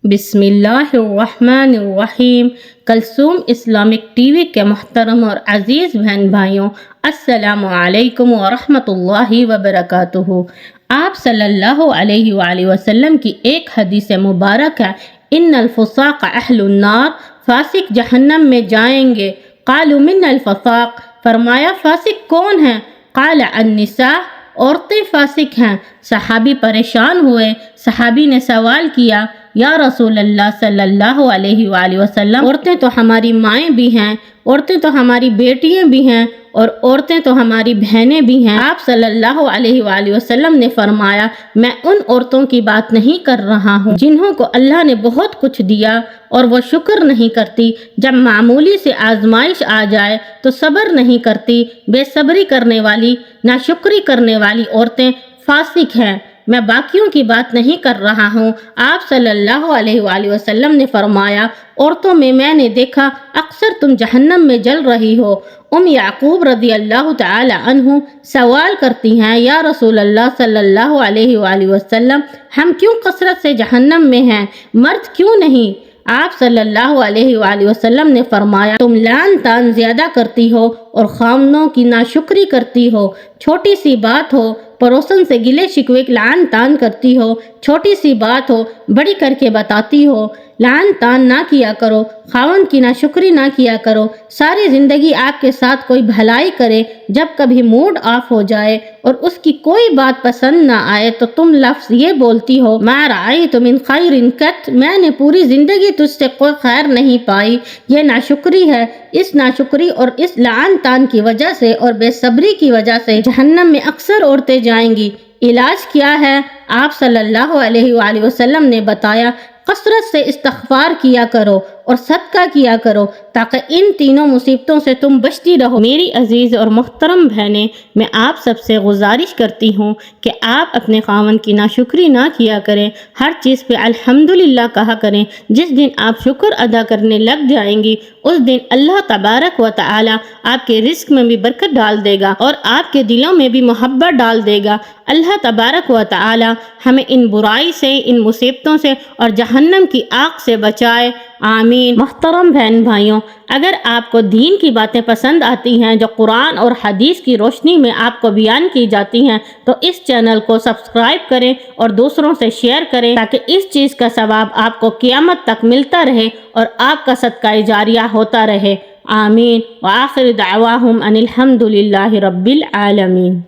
بسم اللہ الرحمن الرحیم۔ کلثوم اسلامک ٹی وی کے محترم اور عزیز بہن بھائیوں، السلام علیکم ورحمۃ اللہ وبرکاتہ۔ آپ صلی اللہ علیہ وآلہ وسلم کی ایک حدیث مبارک ہے، ان الفساق اہل النار، فاسق جہنم میں جائیں گے۔ قالوا من الفساق، فرمایا فاسق کون ہے؟ قال النساء، عورتیں فاسق ہیں۔ صحابی پریشان ہوئے، صحابی نے سوال کیا، یا رسول اللہ صلی اللہ علیہ وآلہ وسلم، عورتیں تو ہماری مائیں بھی ہیں، عورتیں تو ہماری بیٹیاں بھی ہیں، اور عورتیں تو ہماری بہنیں بھی ہیں۔ آپ صلی اللہ علیہ وآلہ وسلم نے فرمایا، میں ان عورتوں کی بات نہیں کر رہا ہوں جنہوں کو اللہ نے بہت کچھ دیا اور وہ شکر نہیں کرتی، جب معمولی سے آزمائش آ جائے تو صبر نہیں کرتی۔ بے صبری کرنے والی، ناشکری کرنے والی عورتیں فاسق ہیں۔ میں باقیوں کی بات نہیں کر رہا ہوں۔ آپ صلی اللہ علیہ وآلہ وسلم نے فرمایا، عورتوں میں نے دیکھا اکثر تم جہنم میں جل رہی ہو۔ یعقوب رضی اللہ تعالی عنہ سوال کرتی ہیں، یا رسول اللہ صلی اللہ علیہ وآلہ وسلم، ہم کیوں کثرت سے جہنم میں ہیں، مرد کیوں نہیں؟ آپ صلی اللہ علیہ وآلہ وسلم نے فرمایا، تم لعن طعن زیادہ کرتی ہو اور خامنوں کی ناشکری کرتی ہو۔ چھوٹی سی بات ہو پڑوسن سے گلے شکوے لعن طعن کرتی ہو، چھوٹی سی بات ہو بڑی کر کے بتاتی ہو۔ لعن طعن نہ کیا کرو، خاوند کی ناشکری نہ کیا کرو۔ ساری زندگی آپ کے ساتھ کوئی بھلائی کرے، جب کبھی موڈ آف ہو جائے اور اس کی کوئی بات پسند نہ آئے تو تم لفظ یہ بولتی ہو، ما رأیت من خیر قط، میں نے پوری زندگی تجھ سے کوئی خیر نہیں پائی۔ یہ ناشکری ہے۔ اس ناشکری اور اس لعن طعن کی وجہ سے اور بے صبری کی وجہ سے جہنم میں اکثر عورتیں جائیں گی۔ علاج کیا ہے؟ آپ صلی اللہ علیہ وآلہ وسلم نے بتایا، کثرت سے استغفار کیا کرو اور صدقہ کیا کرو تاکہ ان تینوں مصیبتوں سے تم بچتی رہو۔ میری عزیز اور محترم بہنیں، میں آپ سب سے گزارش کرتی ہوں کہ آپ اپنے خاوند کی ناشکری نہ کیا کریں، ہر چیز پہ الحمدللہ کہا کریں۔ جس دن آپ شکر ادا کرنے لگ جائیں گی، اس دن اللہ تبارک و تعالی آپ کے رزق میں بھی برکت ڈال دے گا اور آپ کے دلوں میں بھی محبت ڈال دے گا۔ اللہ تبارک و تعالی ہمیں ان برائی سے، ان مصیبتوں سے اور جہنم کی آگ سے بچائے، آمین۔ محترم بہن بھائیوں، اگر آپ کو دین کی باتیں پسند آتی ہیں جو قرآن اور حدیث کی روشنی میں آپ کو بیان کی جاتی ہیں تو اس چینل کو سبسکرائب کریں اور دوسروں سے شیئر کریں تاکہ اس چیز کا ثواب آپ کو قیامت تک ملتا رہے اور آپ کا صدقہ جاریہ ہوتا رہے، آمین۔ وآخر دعواہم ان الحمدللہ رب العالمین۔